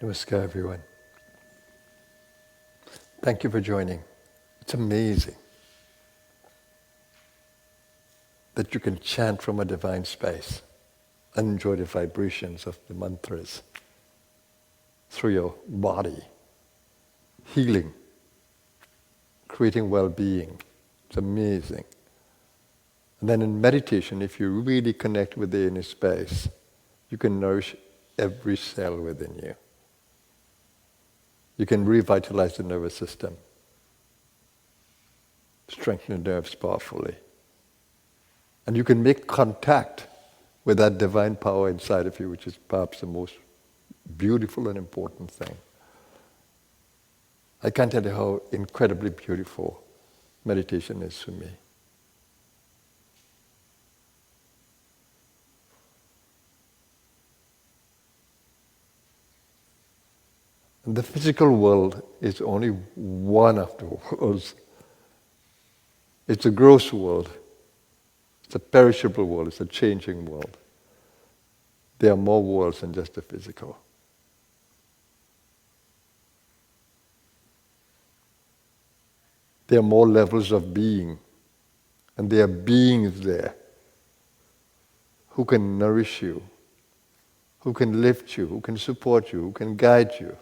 Namaskar, everyone. Thank you for joining. It's amazing that you can chant from a divine space and enjoy the vibrations of the mantras through your body, healing, creating well-being. It's amazing. And then in meditation, if you really connect with the inner space, you can nourish every cell within you. You can revitalize the nervous system, strengthen the nerves powerfully. And you can make contact with that divine power inside of you, which is perhaps the most beautiful and important thing. I can't tell you how incredibly beautiful meditation is for me. And the physical world is only one of the worlds. It's a gross world. It's a perishable world. It's a changing world. There are more worlds than just the physical. There are more levels of being. And there are beings there who can nourish you, who can lift you, who can support you, who can guide you.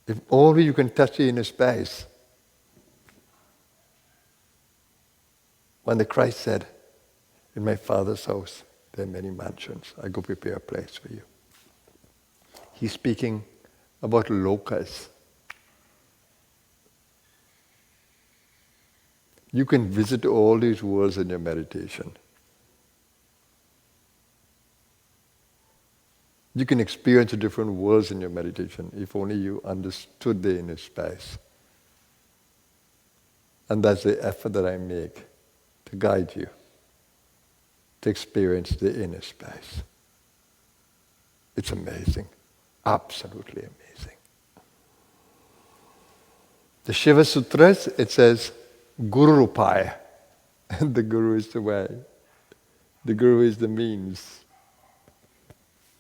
If only you can touch the inner space. When the Christ said, "In my Father's house there are many mansions, I go prepare a place for you." He's speaking about lokas. You can visit all these worlds in your meditation. You can experience the different worlds in your meditation if only you understood the inner space. And that's the effort that I make to guide you to experience the inner space. It's amazing, absolutely amazing. The Shiva Sutras, it says, Guru Rupaya, and the Guru is the way. The Guru is the means.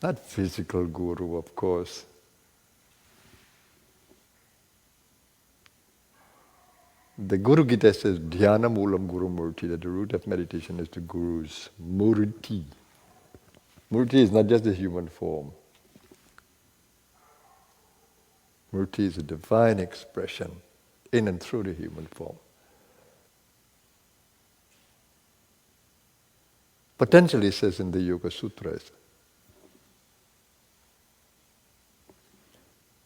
Not physical guru, of course. The Guru Gita says, Dhyana Moolam Guru Murti, that the root of meditation is the Guru's Murti. Murti is not just the human form. Murti is a divine expression in and through the human form. Patanjali says in the Yoga Sutras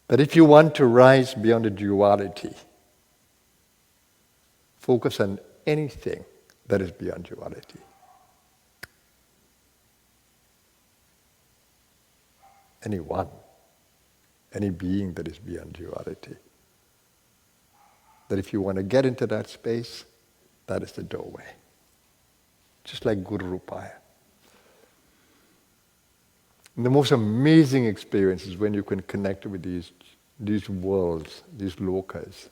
that if you want to rise beyond the duality, focus on anything that is beyond duality. Anyone, any being that is beyond duality. That if you want to get into that space, that is the doorway. Just like Guru Rupaya. And the most amazing experience is when you can connect with these worlds, these lokas.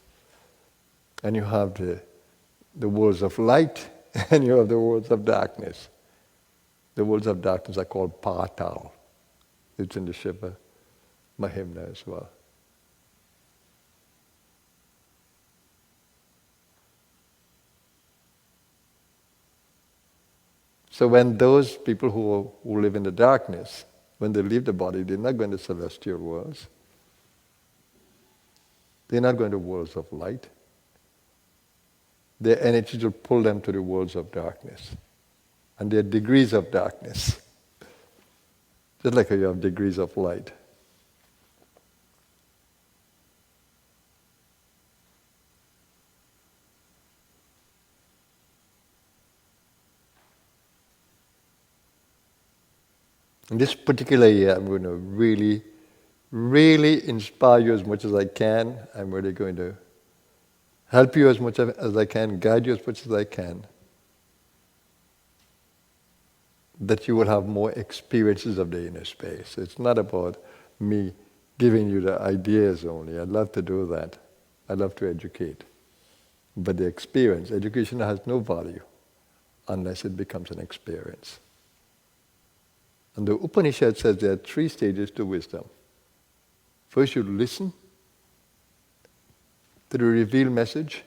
And you have the worlds of light and you have the worlds of darkness. The worlds of darkness are called Patal. It's in the Shiva Mahimna as well. So when those people who live in the darkness, when they leave the body, they're not going to celestial worlds. They're not going to worlds of light. Their energy will pull them to the worlds of darkness. And there are degrees of darkness. Just like how you have degrees of light. In this particular year, I'm going to really, really inspire you as much as I can. I'm really going to help you as much as I can, guide you as much as I can. That you will have more experiences of the inner space. It's not about me giving you the ideas only. I'd love to do that. I'd love to educate. But the experience, education has no value unless it becomes an experience. And the Upanishad says there are 3 stages to wisdom. First you listen to the revealed message,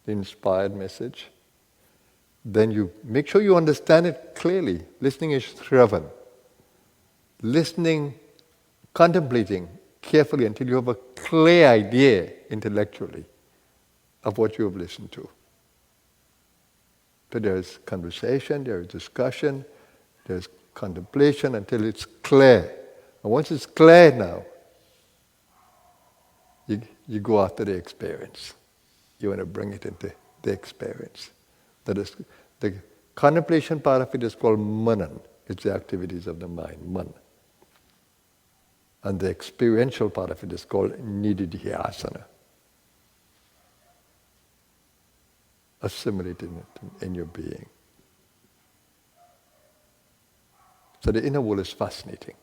the inspired message. Then you make sure you understand it clearly. Listening is shravan. Listening, contemplating carefully until you have a clear idea intellectually of what you have listened to. So there is conversation, there is discussion, there is contemplation until it's clear. And once it's clear now, you go after the experience. You want to bring it into the experience. That is, the contemplation part of it is called manan. It's the activities of the mind, man. And the experiential part of it is called nididhyasana. Assimilating it in your being. So the inner world is fascinating.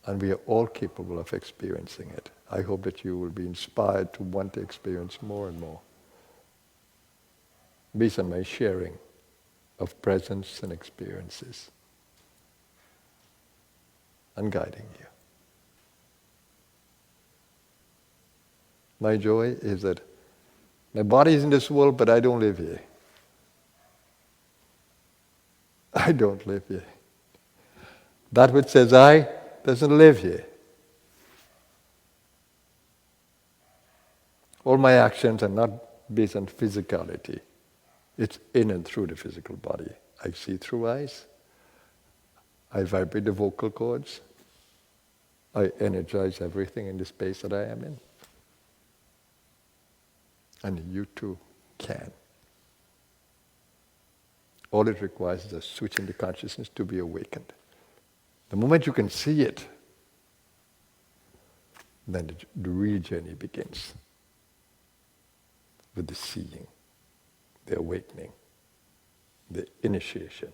And we are all capable of experiencing it. I hope that you will be inspired to want to experience more and more, based on my sharing of presence and experiences and guiding you. My joy is that my body is in this world, but I don't live here. I don't live here. That which says I doesn't live here. All my actions are not based on physicality. It's in and through the physical body. I see through eyes. I vibrate the vocal cords. I energize everything in the space that I am in. And you too can. All it requires is a switch in the consciousness to be awakened. The moment you can see it, then the real journey begins. With the seeing, the awakening, the initiation.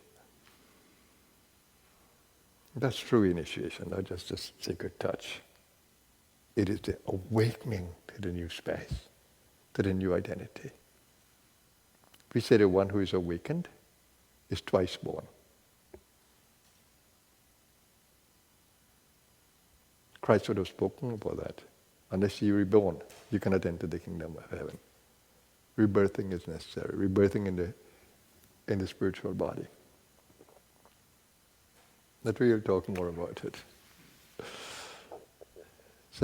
That's true initiation, not just a sacred touch. It is the awakening to the new space, to the new identity. We say the one who is awakened is twice born. Christ would have spoken about that. Unless you are reborn, you cannot enter the kingdom of heaven. Rebirthing is necessary. Rebirthing in the spiritual body. But we'll talk more about it.